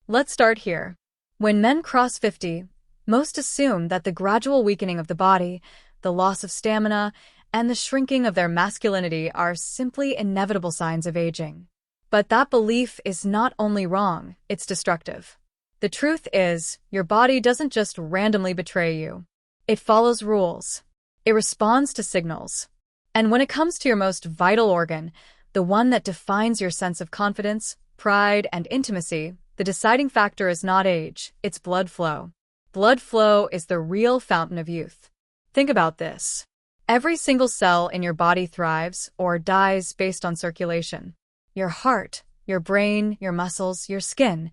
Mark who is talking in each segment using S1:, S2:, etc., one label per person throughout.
S1: Let's start here. When men cross 50, most assume that the gradual weakening of the body, the loss of stamina, and the shrinking of their masculinity are simply inevitable signs of aging. But that belief is not only wrong, it's destructive. The truth is, your body doesn't just randomly betray you. It follows rules. It responds to signals. And when it comes to your most vital organ, the one that defines your sense of confidence, pride, and intimacy, the deciding factor is not age, it's blood flow. Blood flow is the real fountain of youth. Think about this. Every single cell in your body thrives or dies based on circulation. Your heart, your brain, your muscles, your skin,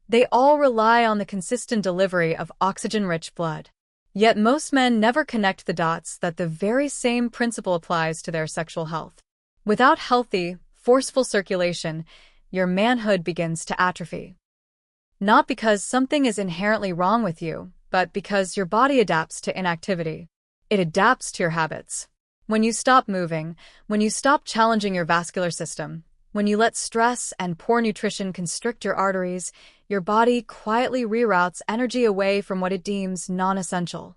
S1: they all rely on the consistent delivery of oxygen-rich blood. Yet most men never connect the dots that the very same principle applies to their sexual health. Without healthy, forceful circulation, your manhood begins to atrophy. Not because something is inherently wrong with you, but because your body adapts to inactivity. It adapts to your habits. When you stop moving, when you stop challenging your vascular system, when you let stress and poor nutrition constrict your arteries, your body quietly reroutes energy away from what it deems non-essential.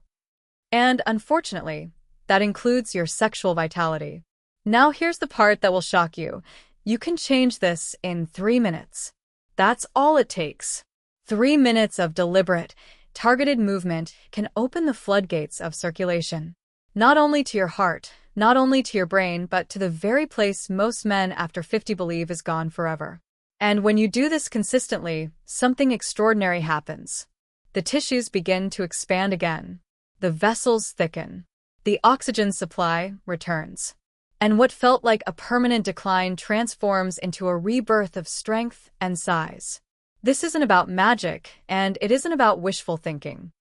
S1: And unfortunately, that includes your sexual vitality. Now here's the part that will shock you. You can change this in 3 minutes. That's all it takes. 3 minutes of deliberate, targeted movement can open the floodgates of circulation. Not only to your heart, not only to your brain, but to the very place most men after 50 believe is gone forever. And when you do this consistently, something extraordinary happens. The tissues begin to expand again. The vessels thicken. The oxygen supply returns. And what felt like a permanent decline transforms into a rebirth of strength and size. This isn't about magic, and it isn't about wishful thinking.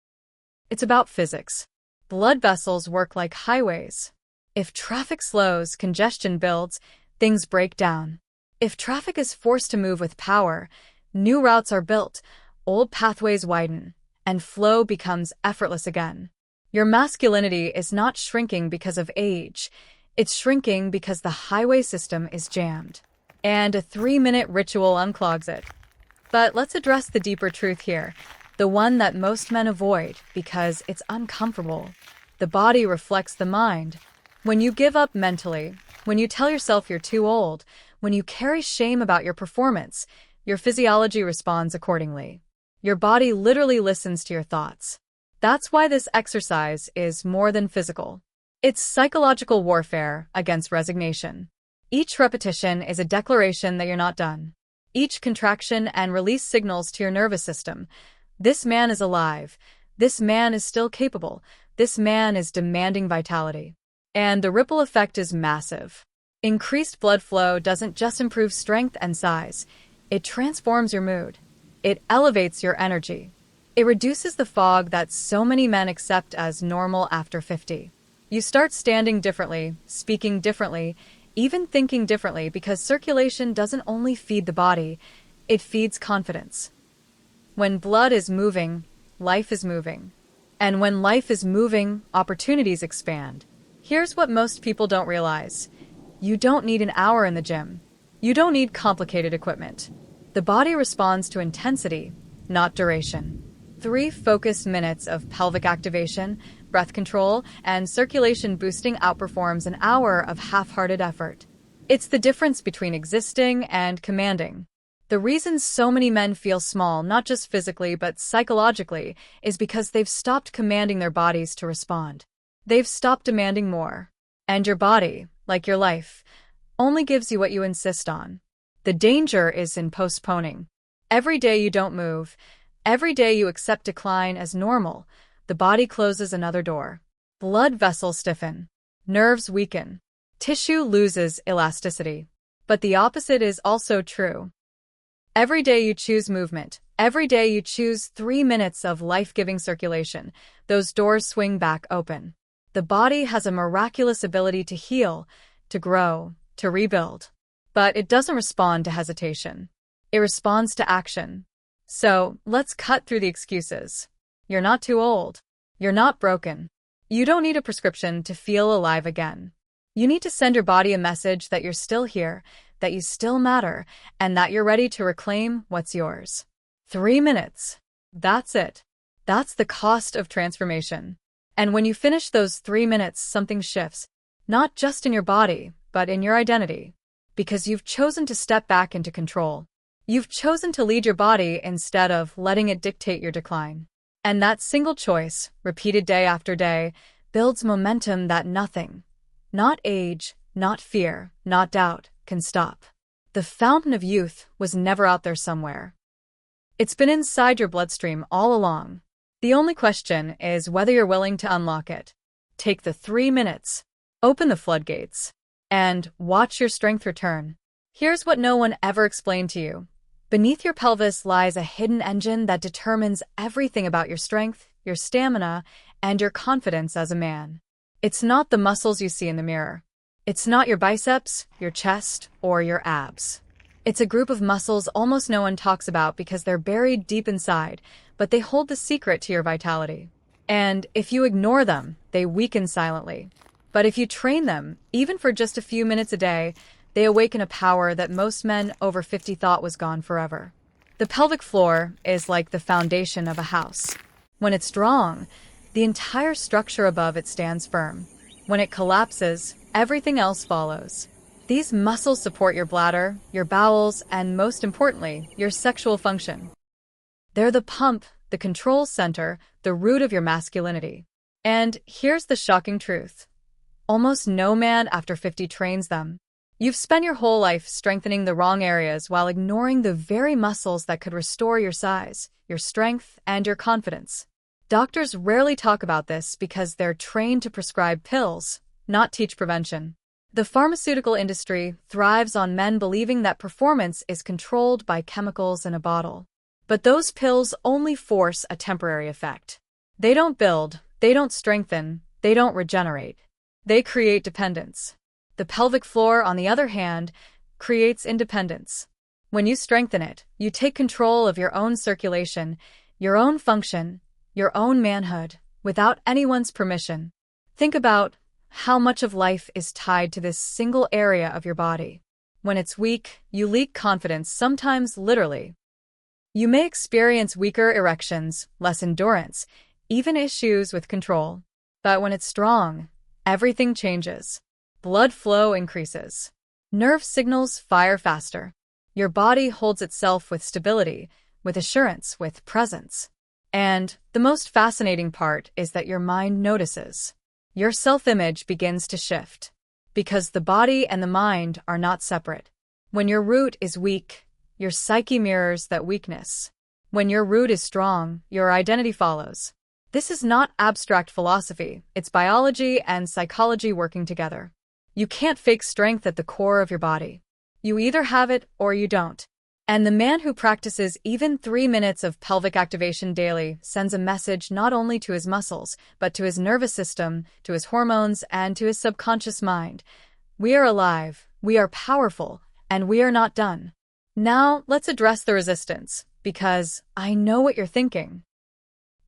S1: It's about physics. Blood vessels work like highways. If traffic slows, congestion builds, things break down. If traffic is forced to move with power, new routes are built, old pathways widen, and flow becomes effortless again. Your masculinity is not shrinking because of age. It's shrinking because the highway system is jammed. And a 3-minute ritual unclogs it. But let's address the deeper truth here, the one that most men avoid because it's uncomfortable. The body reflects the mind. When you give up mentally, when you tell yourself you're too old, when you carry shame about your performance, your physiology responds accordingly. Your body literally listens to your thoughts. That's why this exercise is more than physical. It's psychological warfare against resignation. Each repetition is a declaration that you're not done. Each contraction and release signals to your nervous system. This man is alive. This man is still capable. This man is demanding vitality. And the ripple effect is massive. Increased blood flow doesn't just improve strength and size. It transforms your mood. It elevates your energy. It reduces the fog that so many men accept as normal after 50. You start standing differently, speaking differently, even thinking differently because circulation doesn't only feed the body, it feeds confidence. When blood is moving, life is moving. And when life is moving, opportunities expand. Here's what most people don't realize. You don't need an hour in the gym. You don't need complicated equipment. The body responds to intensity, not duration. 3 focused minutes of pelvic activation, breath control, and circulation boosting outperforms an hour of half-hearted effort. It's the difference between existing and commanding. The reason so many men feel small, not just physically but psychologically, is because they've stopped commanding their bodies to respond. They've stopped demanding more. And your body, like your life, only gives you what you insist on. The danger is in postponing. Every day you don't move, every day you accept decline as normal, the body closes another door. Blood vessels stiffen. Nerves weaken. Tissue loses elasticity. But the opposite is also true. Every day you choose movement, every day you choose 3 minutes of life-giving circulation, those doors swing back open. The body has a miraculous ability to heal, to grow, to rebuild. But it doesn't respond to hesitation. It responds to action. So, let's cut through the excuses. You're not too old. You're not broken. You don't need a prescription to feel alive again. You need to send your body a message that you're still here, that you still matter, and that you're ready to reclaim what's yours. 3 minutes. That's it. That's the cost of transformation. And when you finish those 3 minutes, something shifts, not just in your body, but in your identity. Because you've chosen to step back into control. You've chosen to lead your body instead of letting it dictate your decline. And that single choice, repeated day after day, builds momentum that nothing, not age, not fear, not doubt, can stop. The fountain of youth was never out there somewhere. It's been inside your bloodstream all along. The only question is whether you're willing to unlock it. Take the 3 minutes, open the floodgates, and watch your strength return. Here's what no one ever explained to you. Beneath your pelvis lies a hidden engine that determines everything about your strength, your stamina, and your confidence as a man. It's not the muscles you see in the mirror. It's not your biceps, your chest, or your abs. It's a group of muscles almost no one talks about because they're buried deep inside, but they hold the secret to your vitality. And if you ignore them, they weaken silently. But if you train them, even for just a few minutes a day, they awaken a power that most men over 50 thought was gone forever. The pelvic floor is like the foundation of a house. When it's strong, the entire structure above it stands firm. When it collapses, everything else follows. These muscles support your bladder, your bowels, and most importantly, your sexual function. They're the pump, the control center, the root of your masculinity. And here's the shocking truth. Almost no man after 50 trains them. You've spent your whole life strengthening the wrong areas while ignoring the very muscles that could restore your size, your strength, and your confidence. Doctors rarely talk about this because they're trained to prescribe pills, not teach prevention. The pharmaceutical industry thrives on men believing that performance is controlled by chemicals in a bottle. But those pills only force a temporary effect. They don't build, they don't strengthen, they don't regenerate. They create dependence. The pelvic floor, on the other hand, creates independence. When you strengthen it, you take control of your own circulation, your own function, your own manhood, without anyone's permission. Think about how much of life is tied to this single area of your body. When it's weak, you leak confidence, sometimes literally. You may experience weaker erections, less endurance, even issues with control. But when it's strong, everything changes. Blood flow increases. Nerve signals fire faster. Your body holds itself with stability, with assurance, with presence. And the most fascinating part is that your mind notices. Your self-image begins to shift. Because the body and the mind are not separate. When your root is weak, your psyche mirrors that weakness. When your root is strong, your identity follows. This is not abstract philosophy, it's biology and psychology working together. You can't fake strength at the core of your body. You either have it or you don't. And the man who practices even 3 minutes of pelvic activation daily sends a message not only to his muscles, but to his nervous system, to his hormones, and to his subconscious mind. We are alive, we are powerful, and we are not done. Now, let's address the resistance, because I know what you're thinking.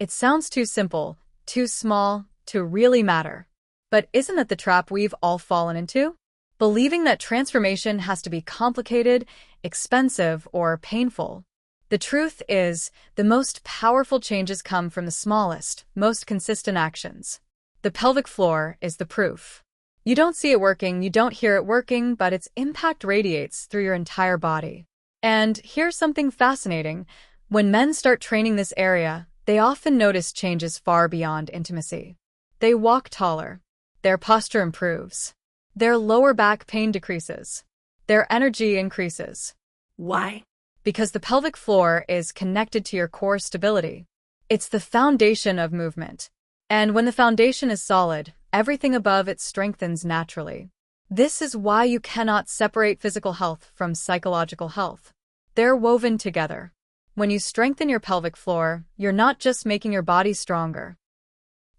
S1: It sounds too simple, too small, to really matter. But isn't that the trap we've all fallen into? Believing that transformation has to be complicated, expensive, or painful. The truth is, the most powerful changes come from the smallest, most consistent actions. The pelvic floor is the proof. You don't see it working, you don't hear it working, but its impact radiates through your entire body. And here's something fascinating. When men start training this area, they often notice changes far beyond intimacy. They walk taller. Their posture improves. Their lower back pain decreases. Their energy increases.
S2: Why?
S1: Because the pelvic floor is connected to your core stability. It's the foundation of movement. And when the foundation is solid, everything above it strengthens naturally. This is why you cannot separate physical health from psychological health. They're woven together. When you strengthen your pelvic floor, you're not just making your body stronger.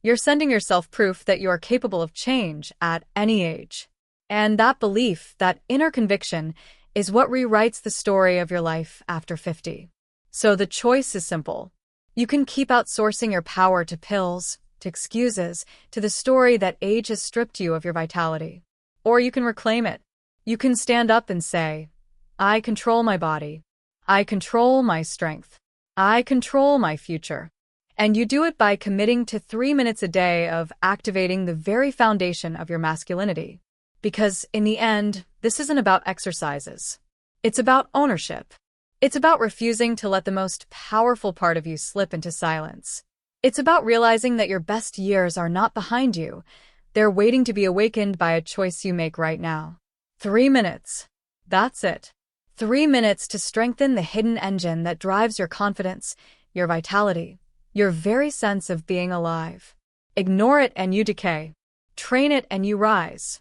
S1: You're sending yourself proof that you are capable of change at any age. And that belief, that inner conviction, is what rewrites the story of your life after 50. So the choice is simple. You can keep outsourcing your power to pills, to excuses, to the story that age has stripped you of your vitality. Or you can reclaim it. You can stand up and say, I control my body. I control my strength. I control my future. And you do it by committing to 3 minutes a day of activating the very foundation of your masculinity. Because in the end, this isn't about exercises. It's about ownership. It's about refusing to let the most powerful part of you slip into silence. It's about realizing that your best years are not behind you. They're waiting to be awakened by a choice you make right now. 3 minutes. That's it. 3 minutes to strengthen the hidden engine that drives your confidence, your vitality, your very sense of being alive. Ignore it and you decay. Train it and you rise.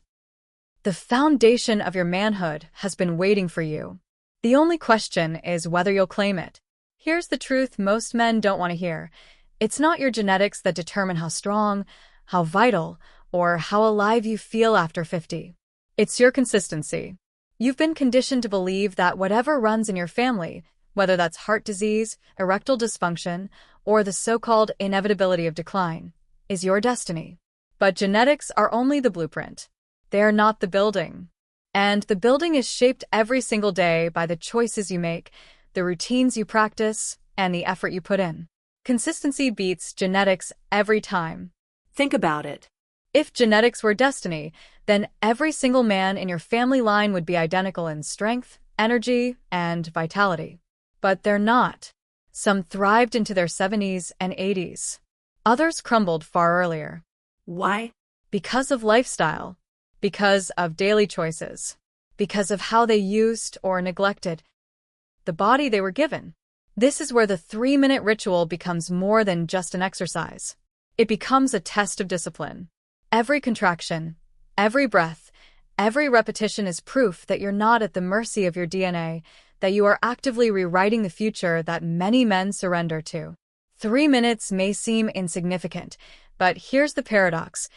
S1: The foundation of your manhood has been waiting for you. The only question is whether you'll claim it. Here's the truth most men don't want to hear. It's not your genetics that determine how strong, how vital, or how alive you feel after 50. It's your consistency. You've been conditioned to believe that whatever runs in your family, whether that's heart disease, erectile dysfunction, or the so-called inevitability of decline, is your destiny. But genetics are only the blueprint. They're not the building. And the building is shaped every single day by the choices you make, the routines you practice, and the effort you put in. Consistency beats genetics every time. Think about it. If genetics were destiny, then every single man in your family line would be identical in strength, energy, and vitality. But they're not. Some thrived into their 70s and 80s. Others crumbled far earlier. Why? Because of lifestyle. Because of daily choices. Because of how they used or neglected the body they were given. This is where the 3-minute ritual becomes more than just an exercise. It becomes a test of discipline. Every contraction, every breath, every repetition is proof that you're not at the mercy of your DNA, that you are actively rewriting the future that many men surrender to. 3 minutes may seem insignificant, but here's the paradox.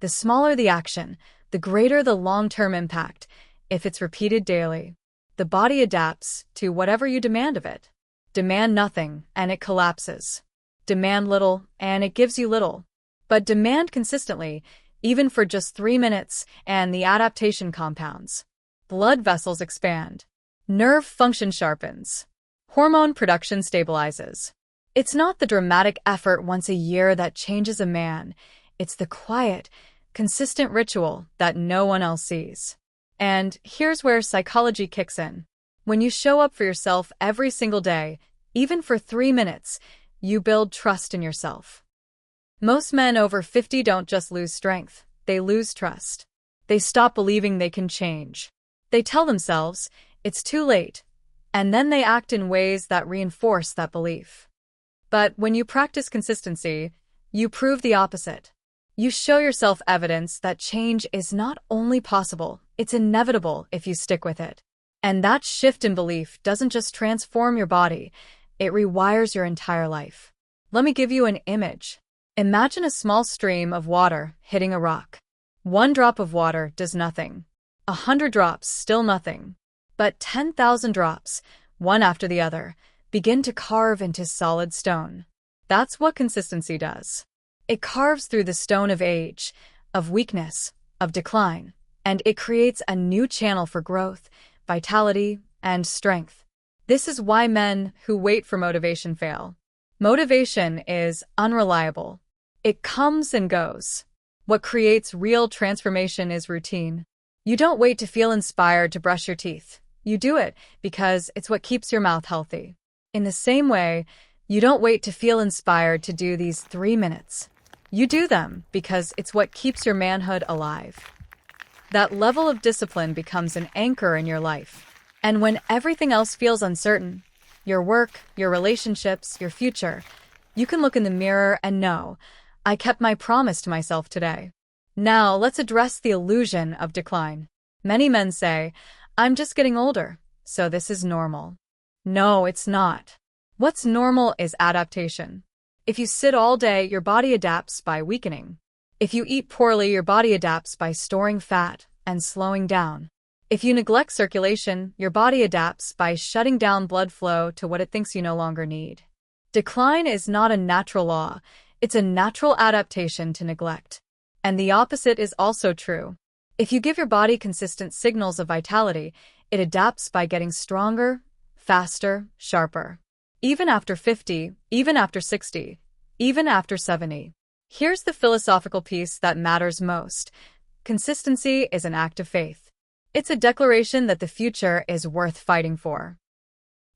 S1: The smaller the action, the greater the long-term impact. If it's repeated daily, the body adapts to whatever you demand of it. Demand nothing, and it collapses. Demand little, and it gives you little. But demand consistently, even for just 3 minutes, and the adaptation compounds. Blood vessels expand. Nerve function sharpens. Hormone production stabilizes. It's not the dramatic effort once a year that changes a man. It's the quiet, consistent ritual that no one else sees. And here's where psychology kicks in. When you show up for yourself every single day, even for 3 minutes, you build trust in yourself. Most men over 50 don't just lose strength, they lose trust. They stop believing they can change. They tell themselves, it's too late, and then they act in ways that reinforce that belief. But when you practice consistency, you prove the opposite. You show yourself evidence that change is not only possible, it's inevitable if you stick with it. And that shift in belief doesn't just transform your body, it rewires your entire life. Let me give you an image. Imagine a small stream of water hitting a rock. 1 drop of water does nothing. 100 drops, still nothing. But 10,000 drops, one after the other, begin to carve into solid stone. That's what consistency does. It carves through the stone of age, of weakness, of decline, and it creates a new channel for growth, vitality, and strength. This is why men who wait for motivation fail. Motivation is unreliable. It comes and goes. What creates real transformation is routine. You don't wait to feel inspired to brush your teeth. You do it because it's what keeps your mouth healthy. In the same way, you don't wait to feel inspired to do these 3 minutes. You do them because it's what keeps your manhood alive. That level of discipline becomes an anchor in your life. And when everything else feels uncertain, your work, your relationships, your future, you can look in the mirror and know, I kept my promise to myself today. Now, let's address the illusion of decline. Many men say, I'm just getting older, so this is normal. No, it's not. What's normal is adaptation. If you sit all day, your body adapts by weakening. If you eat poorly, your body adapts by storing fat and slowing down. If you neglect circulation, your body adapts by shutting down blood flow to what it thinks you no longer need. Decline is not a natural law, it's a natural adaptation to neglect. And the opposite is also true. If you give your body consistent signals of vitality, it adapts by getting stronger, faster, sharper. Even after 50, even after 60, even after 70. Here's the philosophical piece that matters most. Consistency is an act of faith. It's a declaration that the future is worth fighting for.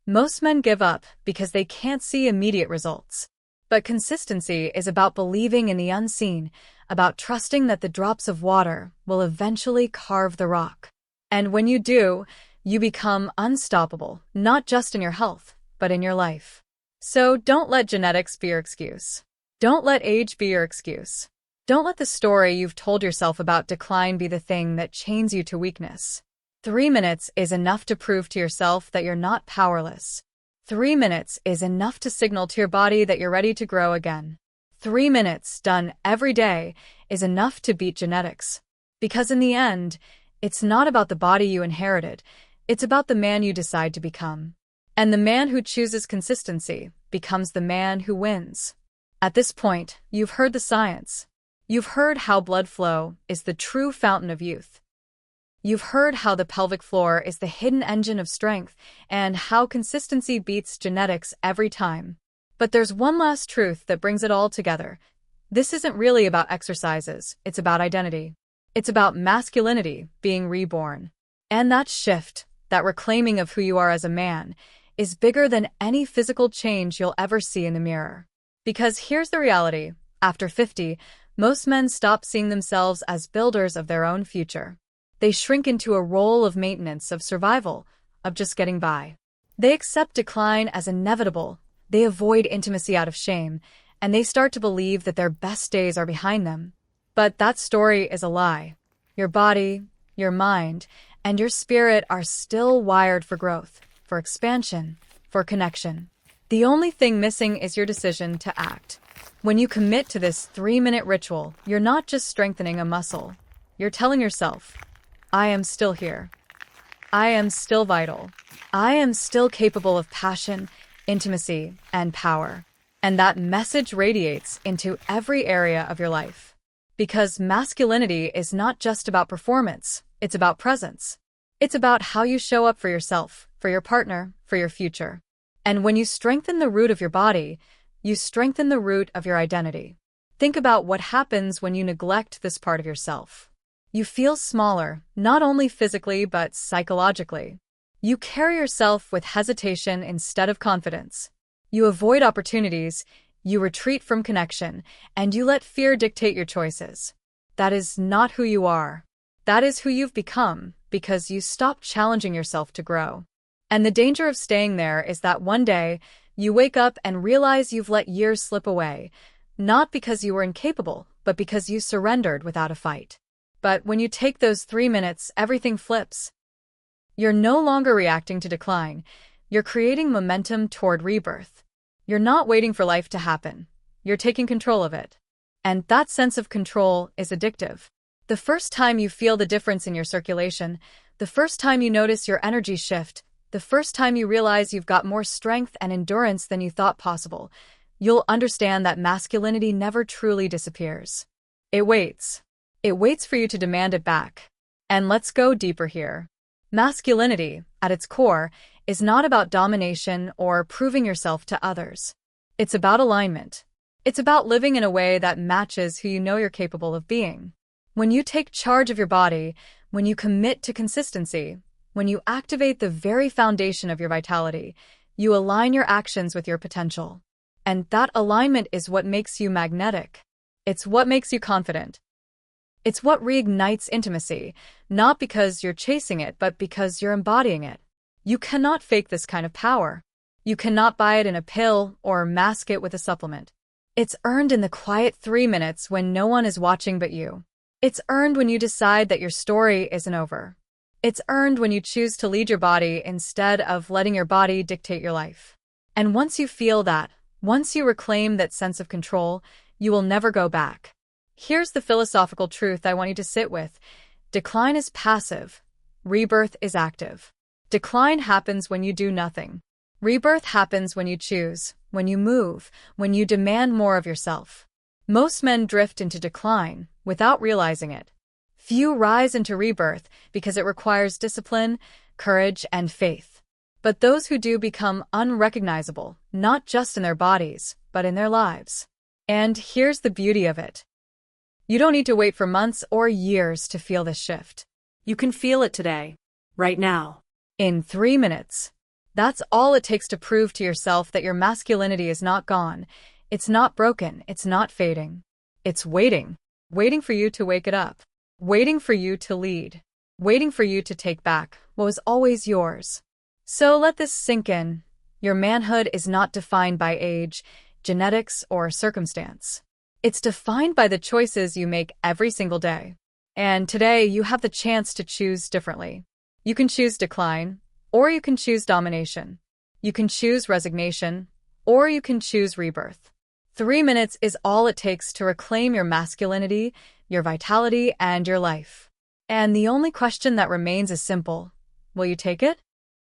S1: Most men give up because they can't see immediate results. But consistency is about believing in the unseen, about trusting that the drops of water will eventually carve the rock. And when you do, you become unstoppable, not just in your health, but in your life. So don't let genetics be your excuse. Don't let age be your excuse. Don't let the story you've told yourself about decline be the thing that chains you to weakness. 3 minutes is enough to prove to yourself that you're not powerless. 3 minutes is enough to signal to your body that you're ready to grow again. 3 minutes done every day is enough to beat genetics. Because in the end, it's not about the body you inherited, it's about the man you decide to become. And the man who chooses consistency becomes the man who wins. At this point, you've heard the science. You've heard how blood flow is the true fountain of youth. You've heard how the pelvic floor is the hidden engine of strength and how consistency beats genetics every time. But there's one last truth that brings it all together. This isn't really about exercises, it's about identity. It's about masculinity being reborn. And that shift, that reclaiming of who you are as a man, is bigger than any physical change you'll ever see in the mirror. Because here's the reality. After 50, most men stop seeing themselves as builders of their own future. They shrink into a role of maintenance, of survival, of just getting by. They accept decline as inevitable, they avoid intimacy out of shame, and they start to believe that their best days are behind them. But that story is a lie. Your body, your mind, and your spirit are still wired for growth, for expansion, for connection. The only thing missing is your decision to act. When you commit to this 3-minute ritual, you're not just strengthening a muscle. You're telling yourself, I am still here. I am still vital. I am still capable of passion, intimacy, and power. And that message radiates into every area of your life. Because masculinity is not just about performance, it's about presence. It's about how you show up for yourself, for your partner, for your future. And when you strengthen the root of your body, you strengthen the root of your identity. Think about what happens when you neglect this part of yourself. You feel smaller, not only physically but psychologically. You carry yourself with hesitation instead of confidence. You avoid opportunities, you retreat from connection, and you let fear dictate your choices. That is not who you are. That is who you've become, because you stopped challenging yourself to grow. And the danger of staying there is that one day, you wake up and realize you've let years slip away, not because you were incapable, but because you surrendered without a fight. But when you take those 3 minutes, everything flips. You're no longer reacting to decline. You're creating momentum toward rebirth. You're not waiting for life to happen. You're taking control of it. And that sense of control is addictive. The first time you feel the difference in your circulation, the first time you notice your energy shift, the first time you realize you've got more strength and endurance than you thought possible, you'll understand that masculinity never truly disappears. It waits. It waits for you to demand it back. And let's go deeper here. Masculinity, at its core, is not about domination or proving yourself to others. It's about alignment. It's about living in a way that matches who you know you're capable of being. When you take charge of your body, when you commit to consistency, when you activate the very foundation of your vitality, you align your actions with your potential. And that alignment is what makes you magnetic. It's what makes you confident. It's what reignites intimacy, not because you're chasing it, but because you're embodying it. You cannot fake this kind of power. You cannot buy it in a pill or mask it with a supplement. It's earned in the quiet 3 minutes when no one is watching but you. It's earned when you decide that your story isn't over. It's earned when you choose to lead your body instead of letting your body dictate your life. And once you feel that, once you reclaim that sense of control, you will never go back. Here's the philosophical truth I want you to sit with. Decline is passive. Rebirth is active. Decline happens when you do nothing. Rebirth happens when you choose, when you move, when you demand more of yourself. Most men drift into decline without realizing it. Few rise into rebirth because it requires discipline, courage, and faith. But those who do become unrecognizable, not just in their bodies, but in their lives. And here's the beauty of it. You don't need to wait for months or years to feel this shift.
S2: You can feel it today, right now.
S1: In 3 minutes. That's all it takes to prove to yourself that your masculinity is not gone. It's not broken. It's not fading. It's waiting. Waiting for you to wake it up. Waiting for you to lead. Waiting for you to take back what was always yours. So let this sink in. Your manhood is not defined by age, genetics, or circumstance. It's defined by the choices you make every single day. And today, you have the chance to choose differently. You can choose decline, or you can choose domination. You can choose resignation, or you can choose rebirth. 3 minutes is all it takes to reclaim your masculinity, your vitality, and your life. And the only question that remains is simple. Will you take it?